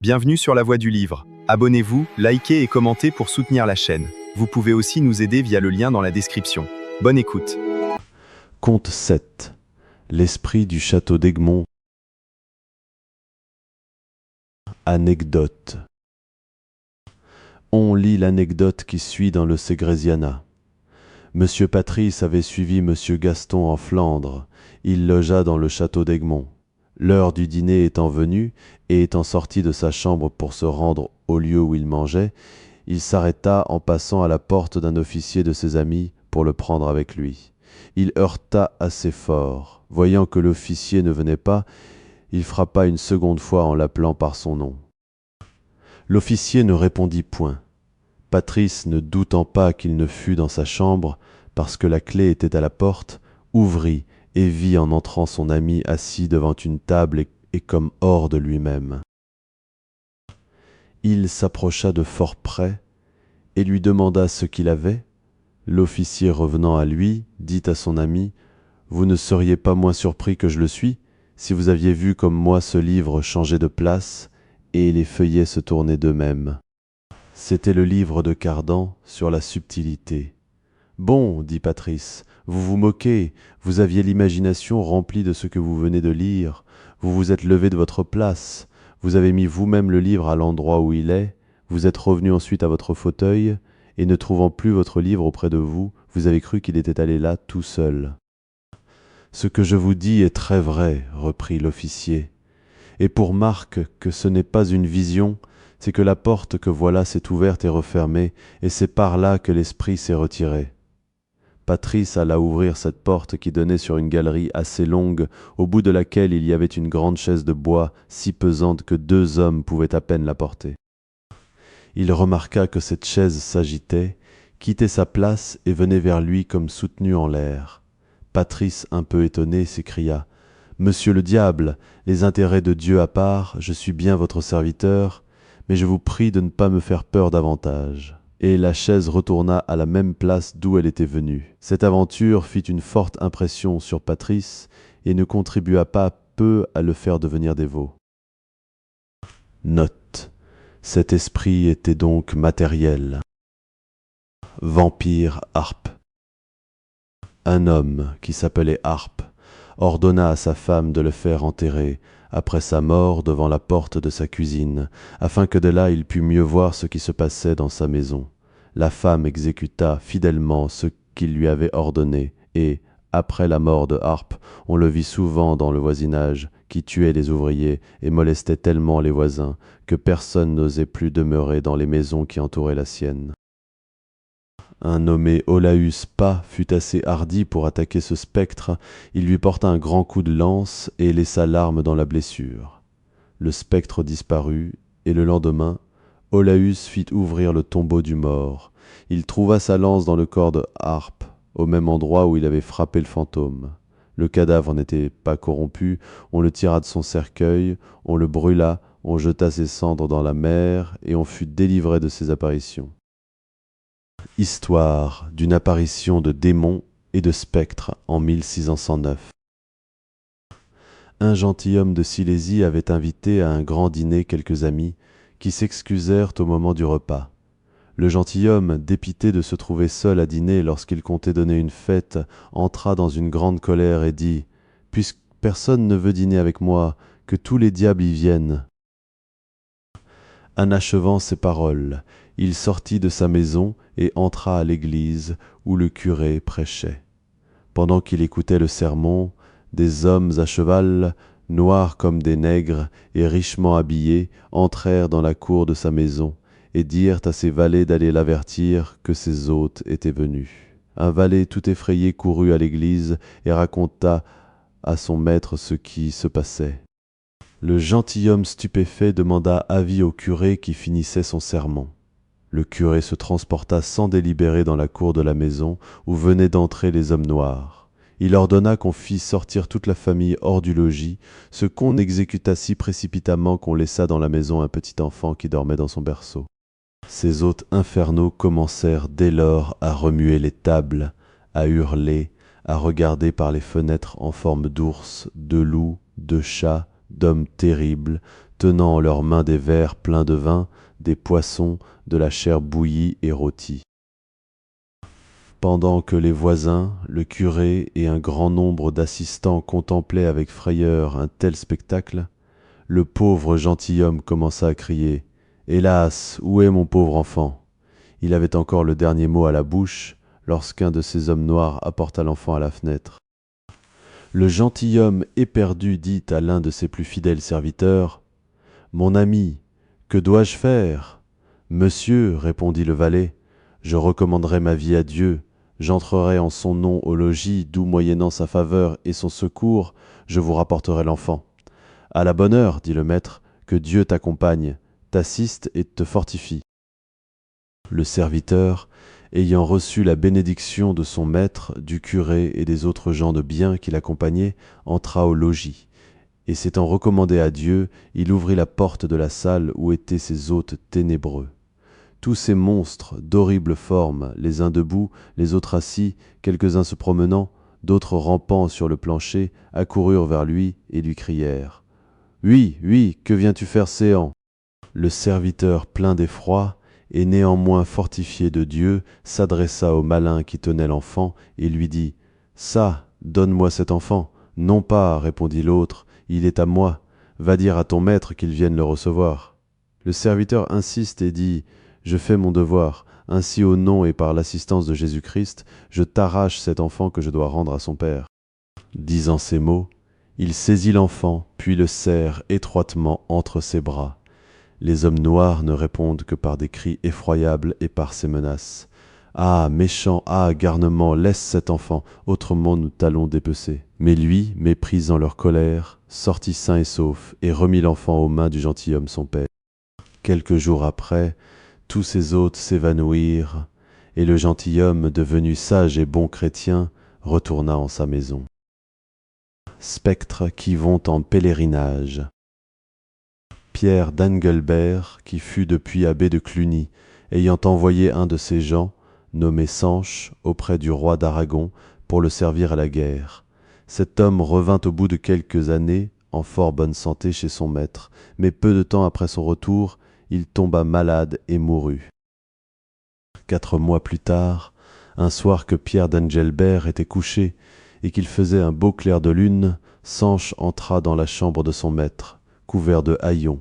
Bienvenue sur La Voix du Livre. Abonnez-vous, likez et commentez pour soutenir la chaîne. Vous pouvez aussi nous aider via le lien dans la description. Bonne écoute. Conte 7. L'esprit du château d'Egmont. Anecdote. On lit l'anecdote qui suit dans le Segrésiana. Monsieur Patrice avait suivi Monsieur Gaston en Flandre. Il logea dans le château d'Egmont. L'heure du dîner étant venue, et étant sorti de sa chambre pour se rendre au lieu où il mangeait, il s'arrêta en passant à la porte d'un officier de ses amis pour le prendre avec lui. Il heurta assez fort. Voyant que l'officier ne venait pas, il frappa une seconde fois en l'appelant par son nom. L'officier ne répondit point. Patrice, ne doutant pas qu'il ne fût dans sa chambre, parce que la clé était à la porte, ouvrit et vit en entrant son ami assis devant une table et comme hors de lui-même. Il s'approcha de fort près et lui demanda ce qu'il avait. L'officier revenant à lui, dit à son ami « Vous ne seriez pas moins surpris que je le suis, si vous aviez vu comme moi ce livre changer de place et les feuillets se tourner d'eux-mêmes. » C'était le livre de Cardan sur la subtilité. « Bon, dit Patrice, vous vous moquez, vous aviez l'imagination remplie de ce que vous venez de lire, vous vous êtes levé de votre place, vous avez mis vous-même le livre à l'endroit où il est, vous êtes revenu ensuite à votre fauteuil, et ne trouvant plus votre livre auprès de vous, vous avez cru qu'il était allé là tout seul. »« Ce que je vous dis est très vrai, reprit l'officier, et pour marque que ce n'est pas une vision, c'est que la porte que voilà s'est ouverte et refermée, et c'est par là que l'esprit s'est retiré. » Patrice alla ouvrir cette porte qui donnait sur une galerie assez longue, au bout de laquelle il y avait une grande chaise de bois si pesante que 2 hommes pouvaient à peine la porter. Il remarqua que cette chaise s'agitait, quittait sa place et venait vers lui comme soutenue en l'air. Patrice, un peu étonné, s'écria « Monsieur le diable, les intérêts de Dieu à part, je suis bien votre serviteur, mais je vous prie de ne pas me faire peur davantage. » Et la chaise retourna à la même place d'où elle était venue. Cette aventure fit une forte impression sur Patrice et ne contribua pas peu à le faire devenir dévot. Note. Cet esprit était donc matériel. Vampire Harpe. Un homme, qui s'appelait Harpe, ordonna à sa femme de le faire enterrer, après sa mort devant la porte de sa cuisine, afin que de là il pût mieux voir ce qui se passait dans sa maison. La femme exécuta fidèlement ce qu'il lui avait ordonné, et, après la mort de Harpe, on le vit souvent dans le voisinage, qui tuait les ouvriers et molestait tellement les voisins, que personne n'osait plus demeurer dans les maisons qui entouraient la sienne. Un nommé Olaüs Pas fut assez hardi pour attaquer ce spectre, il lui porta un grand coup de lance et laissa l'arme dans la blessure. Le spectre disparut, et le lendemain, Olaüs fit ouvrir le tombeau du mort. Il trouva sa lance dans le corps de Harpe, au même endroit où il avait frappé le fantôme. Le cadavre n'était pas corrompu, on le tira de son cercueil, on le brûla, on jeta ses cendres dans la mer, et on fut délivré de ses apparitions. Histoire d'une apparition de démons et de spectres en 1609. Un gentilhomme de Silésie avait invité à un grand dîner quelques amis qui s'excusèrent au moment du repas. Le gentilhomme, dépité de se trouver seul à dîner lorsqu'il comptait donner une fête, entra dans une grande colère et dit « Puisque personne ne veut dîner avec moi, que tous les diables y viennent. » En achevant ces paroles, il sortit de sa maison et entra à l'église où le curé prêchait. Pendant qu'il écoutait le sermon, des hommes à cheval, noirs comme des nègres et richement habillés, entrèrent dans la cour de sa maison et dirent à ses valets d'aller l'avertir que ses hôtes étaient venus. Un valet tout effrayé courut à l'église et raconta à son maître ce qui se passait. Le gentilhomme stupéfait demanda avis au curé qui finissait son sermon. Le curé se transporta sans délibérer dans la cour de la maison où venaient d'entrer les hommes noirs. Il ordonna qu'on fît sortir toute la famille hors du logis, ce qu'on exécuta si précipitamment qu'on laissa dans la maison un petit enfant qui dormait dans son berceau. Ces hôtes infernaux commencèrent dès lors à remuer les tables, à hurler, à regarder par les fenêtres en forme d'ours, de loups, de chats, d'hommes terribles, tenant en leurs mains des verres pleins de vin, des poissons, de la chair bouillie et rôtie. Pendant que les voisins, le curé et un grand nombre d'assistants contemplaient avec frayeur un tel spectacle, le pauvre gentilhomme commença à crier « Hélas, où est mon pauvre enfant ?» Il avait encore le dernier mot à la bouche lorsqu'un de ces hommes noirs apporta l'enfant à la fenêtre. Le gentilhomme éperdu dit à l'un de ses plus fidèles serviteurs « Mon ami, que dois-je faire ?»« Monsieur, répondit le valet, je recommanderai ma vie à Dieu. J'entrerai en son nom au logis, d'où, moyennant sa faveur et son secours, je vous rapporterai l'enfant. À la bonne heure, dit le maître, que Dieu t'accompagne, t'assiste et te fortifie. Le serviteur, ayant reçu la bénédiction de son maître, du curé et des autres gens de bien qui l'accompagnaient, entra au logis, et s'étant recommandé à Dieu, il ouvrit la porte de la salle où étaient ses hôtes ténébreux. Tous ces monstres d'horribles formes, les uns debout, les autres assis, quelques-uns se promenant, d'autres rampant sur le plancher, accoururent vers lui et lui crièrent « Oui, oui, que viens-tu faire céans ?» Le serviteur, plein d'effroi et néanmoins fortifié de Dieu, s'adressa au malin qui tenait l'enfant et lui dit « Ça, donne-moi cet enfant. »« Non pas, répondit l'autre, il est à moi. Va dire à ton maître qu'il vienne le recevoir. » Le serviteur insiste et dit « Je fais mon devoir, ainsi au nom et par l'assistance de Jésus-Christ, je t'arrache cet enfant que je dois rendre à son père. » Disant ces mots, il saisit l'enfant, puis le serre étroitement entre ses bras. Les hommes noirs ne répondent que par des cris effroyables et par ces menaces. « Ah, méchant, ah, garnement, laisse cet enfant, autrement nous t'allons dépecer. » Mais lui, méprisant leur colère, sortit sain et sauf et remit l'enfant aux mains du gentilhomme son père. Quelques jours après, tous ses hôtes s'évanouirent, et le gentilhomme, devenu sage et bon chrétien, retourna en sa maison. Spectres qui vont en pèlerinage. Pierre d'Engelbert, qui fut depuis abbé de Cluny, ayant envoyé un de ses gens, nommé Sanche, auprès du roi d'Aragon, pour le servir à la guerre. Cet homme revint au bout de quelques années, en fort bonne santé chez son maître, mais peu de temps après son retour, il tomba malade et mourut. 4 mois plus tard, un soir que Pierre d'Engelbert était couché et qu'il faisait un beau clair de lune, Sanche entra dans la chambre de son maître, couvert de haillons.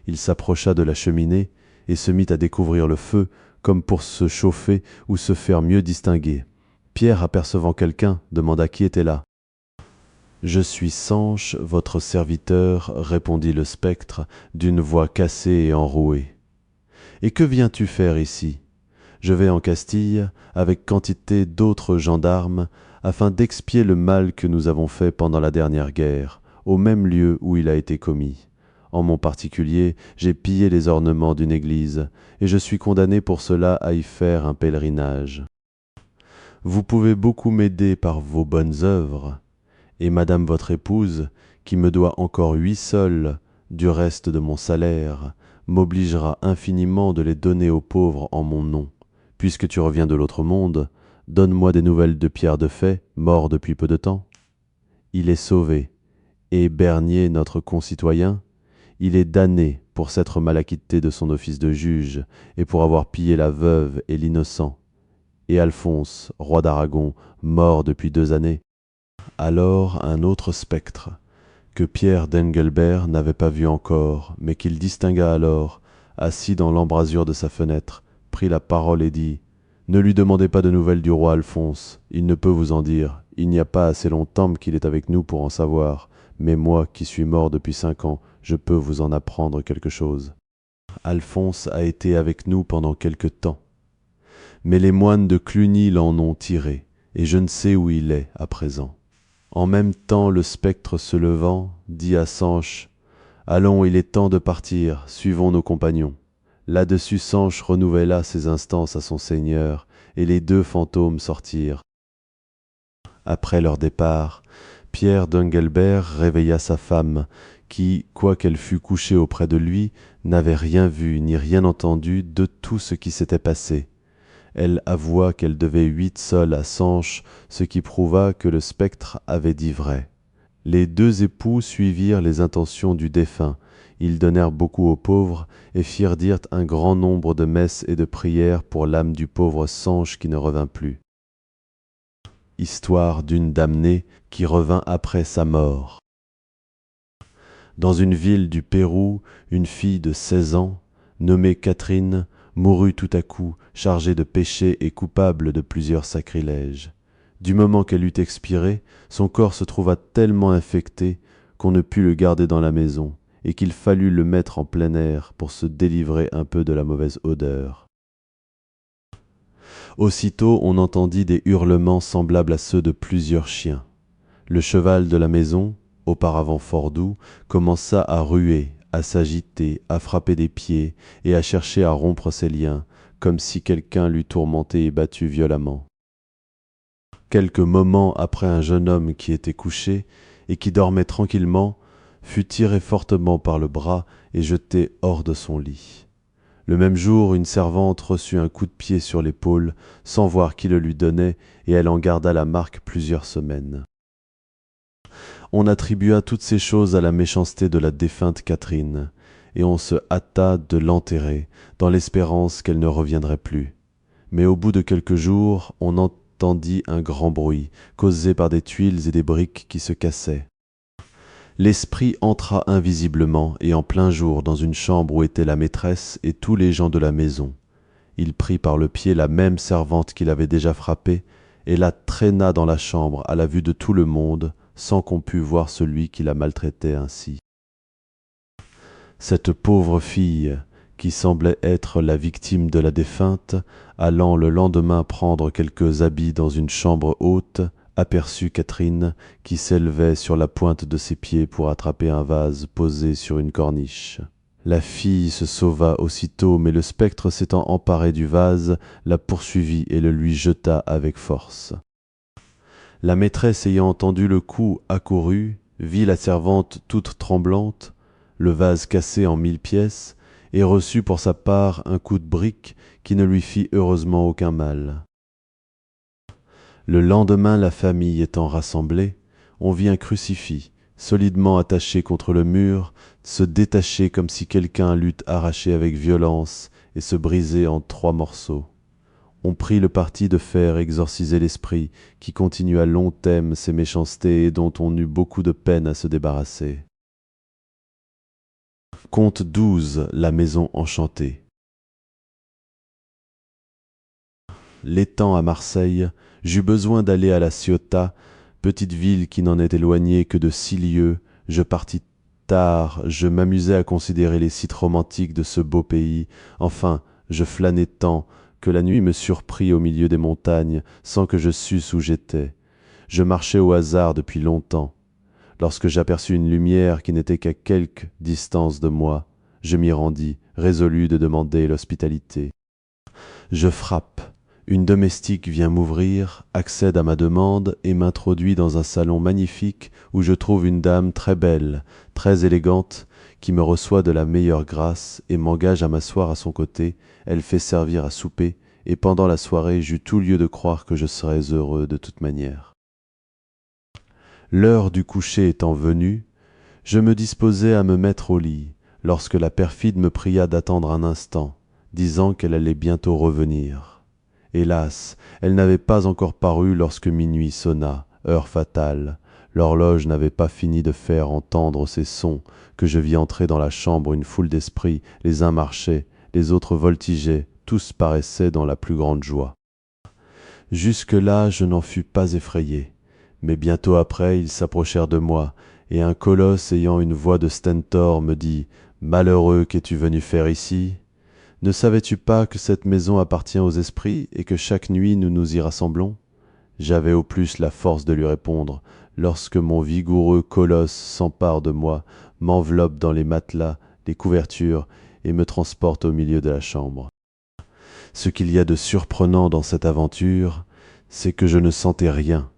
Il s'approcha de la cheminée et se mit à découvrir le feu, comme pour se chauffer ou se faire mieux distinguer. Pierre, apercevant quelqu'un, demanda qui était là. « Je suis Sanche, votre serviteur, répondit le spectre, d'une voix cassée et enrouée. Et que viens-tu faire ici ? Je vais en Castille, avec quantité d'autres gendarmes, afin d'expier le mal que nous avons fait pendant la dernière guerre, au même lieu où il a été commis. En mon particulier, j'ai pillé les ornements d'une église, et je suis condamné pour cela à y faire un pèlerinage. Vous pouvez beaucoup m'aider par vos bonnes œuvres, et madame votre épouse, qui me doit encore 8 sols du reste de mon salaire, m'obligera infiniment de les donner aux pauvres en mon nom. Puisque tu reviens de l'autre monde, donne-moi des nouvelles de Pierre de Fay, mort depuis peu de temps. Il est sauvé, et Bernier, notre concitoyen, il est damné pour s'être mal acquitté de son office de juge et pour avoir pillé la veuve et l'innocent. Et Alphonse, roi d'Aragon, mort depuis 2 années. Alors un autre spectre, que Pierre d'Engelbert n'avait pas vu encore, mais qu'il distingua alors, assis dans l'embrasure de sa fenêtre, prit la parole et dit « Ne lui demandez pas de nouvelles du roi Alphonse, il ne peut vous en dire, il n'y a pas assez longtemps qu'il est avec nous pour en savoir, mais moi qui suis mort depuis 5 ans, je peux vous en apprendre quelque chose. Alphonse a été avec nous pendant quelque temps, mais les moines de Cluny l'en ont tiré, et je ne sais où il est à présent. » En même temps, le spectre se levant, dit à Sanche « Allons, il est temps de partir, suivons nos compagnons. » Là-dessus, Sanche renouvela ses instances à son seigneur, et les 2 fantômes sortirent. Après leur départ, Pierre d'Engelbert réveilla sa femme, qui, quoiqu'elle fût couchée auprès de lui, n'avait rien vu ni rien entendu de tout ce qui s'était passé. Elle avoua qu'elle devait 8 sols à Sanche, ce qui prouva que le spectre avait dit vrai. Les deux époux suivirent les intentions du défunt. Ils donnèrent beaucoup aux pauvres et firent dire un grand nombre de messes et de prières pour l'âme du pauvre Sanche qui ne revint plus. Histoire d'une damnée qui revint après sa mort. Dans une ville du Pérou, une fille de 16 ans, nommée Catherine, mourut tout à coup, chargée de péchés et coupable de plusieurs sacrilèges. Du moment qu'elle eut expiré, son corps se trouva tellement infecté qu'on ne put le garder dans la maison, et qu'il fallut le mettre en plein air pour se délivrer un peu de la mauvaise odeur. Aussitôt on entendit des hurlements semblables à ceux de plusieurs chiens. Le cheval de la maison, auparavant fort doux, commença à ruer, à s'agiter, à frapper des pieds et à chercher à rompre ses liens, comme si quelqu'un l'eût tourmenté et battu violemment. Quelques moments après, un jeune homme qui était couché et qui dormait tranquillement fut tiré fortement par le bras et jeté hors de son lit. Le même jour, une servante reçut un coup de pied sur l'épaule, sans voir qui le lui donnait, et elle en garda la marque plusieurs semaines. On attribua toutes ces choses à la méchanceté de la défunte Catherine, et on se hâta de l'enterrer, dans l'espérance qu'elle ne reviendrait plus. Mais au bout de quelques jours, on entendit un grand bruit, causé par des tuiles et des briques qui se cassaient. L'esprit entra invisiblement et en plein jour dans une chambre où était la maîtresse et tous les gens de la maison. Il prit par le pied la même servante qu'il avait déjà frappée et la traîna dans la chambre à la vue de tout le monde, sans qu'on pût voir celui qui la maltraitait ainsi. Cette pauvre fille, qui semblait être la victime de la défunte, allant le lendemain prendre quelques habits dans une chambre haute, aperçut Catherine qui s'élevait sur la pointe de ses pieds pour attraper un vase posé sur une corniche. La fille se sauva aussitôt, mais le spectre s'étant emparé du vase, la poursuivit et le lui jeta avec force. La maîtresse ayant entendu le coup accourut, vit la servante toute tremblante, le vase cassé en 1000 pièces, et reçut pour sa part un coup de brique qui ne lui fit heureusement aucun mal. Le lendemain, la famille étant rassemblée, on vit un crucifix, solidement attaché contre le mur, se détacher comme si quelqu'un l'eût arraché avec violence et se briser en 3 morceaux. On prit le parti de faire exorciser l'esprit, qui continua longtemps ses méchancetés et dont on eut beaucoup de peine à se débarrasser. Conte 12. La maison enchantée. L'étant à Marseille, j'eus besoin d'aller à la Ciotat, petite ville qui n'en est éloignée que de 6 lieues. Je partis tard, je m'amusais à considérer les sites romantiques de ce beau pays. Enfin, je flânais tant que la nuit me surprit au milieu des montagnes, sans que je susse où j'étais. Je marchais au hasard depuis longtemps. Lorsque j'aperçus une lumière qui n'était qu'à quelque distance de moi, je m'y rendis, résolu de demander l'hospitalité. Je frappe. Une domestique vient m'ouvrir, accède à ma demande et m'introduit dans un salon magnifique où je trouve une dame très belle, très élégante, qui me reçoit de la meilleure grâce et m'engage à m'asseoir à son côté. Elle fait servir à souper, et pendant la soirée j'eus tout lieu de croire que je serais heureux de toute manière. L'heure du coucher étant venue, je me disposais à me mettre au lit, lorsque la perfide me pria d'attendre un instant, disant qu'elle allait bientôt revenir. Hélas, elle n'avait pas encore paru lorsque minuit sonna, heure fatale. L'horloge n'avait pas fini de faire entendre ces sons que je vis entrer dans la chambre une foule d'esprits. Les uns marchaient, les autres voltigeaient, tous paraissaient dans la plus grande joie. Jusque-là, je n'en fus pas effrayé, mais bientôt après, ils s'approchèrent de moi, et un colosse ayant une voix de stentor me dit « Malheureux, qu'es-tu venu faire ici ? Ne savais-tu pas que cette maison appartient aux esprits et que chaque nuit nous nous y rassemblons ?» J'avais au plus la force de lui répondre, lorsque mon vigoureux colosse s'empare de moi, m'enveloppe dans les matelas, les couvertures, et me transporte au milieu de la chambre. Ce qu'il y a de surprenant dans cette aventure, c'est que je ne sentais rien,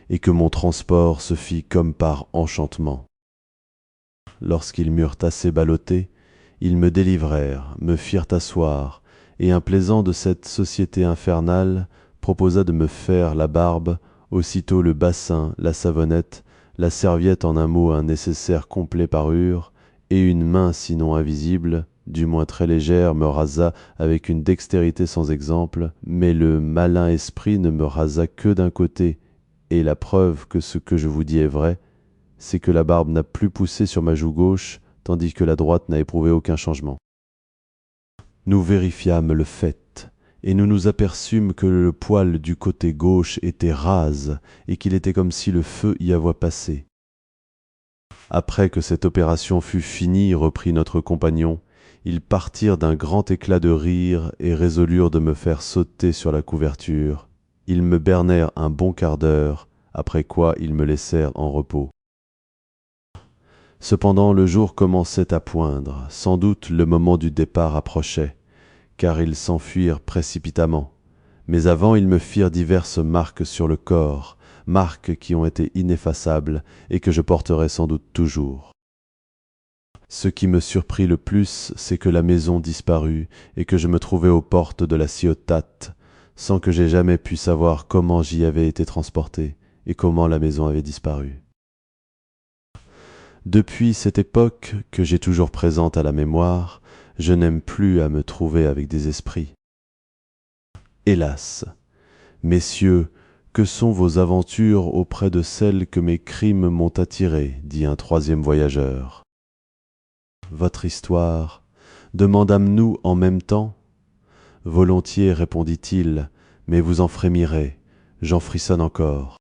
et que mon transport se fit comme par enchantement. Lorsqu'ils m'eurent assez ballotté, ils me délivrèrent, me firent asseoir, et un plaisant de cette société infernale proposa de me faire la barbe, aussitôt le bassin, la savonnette, La serviette en un mot un nécessaire complet parure, et une main sinon invisible, du moins très légère, me rasa avec une dextérité sans exemple, mais le malin esprit ne me rasa que d'un côté, et la preuve que ce que je vous dis est vrai, c'est que la barbe n'a plus poussé sur ma joue gauche, tandis que la droite n'a éprouvé aucun changement. Nous vérifiâmes le fait, et nous nous aperçûmes que le poil du côté gauche était rase, et qu'il était comme si le feu y avait passé. Après que cette opération fut finie, reprit notre compagnon, ils partirent d'un grand éclat de rire et résolurent de me faire sauter sur la couverture. Ils me bernèrent un bon quart d'heure, après quoi ils me laissèrent en repos. Cependant le jour commençait à poindre, sans doute le moment du départ approchait, car ils s'enfuirent précipitamment. Mais avant ils me firent diverses marques sur le corps, marques qui ont été ineffaçables et que je porterai sans doute toujours. Ce qui me surprit le plus, c'est que la maison disparut et que je me trouvai aux portes de la Ciotat, sans que j'aie jamais pu savoir comment j'y avais été transporté et comment la maison avait disparu. Depuis cette époque, que j'ai toujours présente à la mémoire, je n'aime plus à me trouver avec des esprits. Hélas, messieurs, que sont vos aventures auprès de celles que mes crimes m'ont attirées, dit un troisième voyageur. Votre histoire, demandâmes-nous en même temps. Volontiers, répondit-il, mais vous en frémirez, j'en frissonne encore.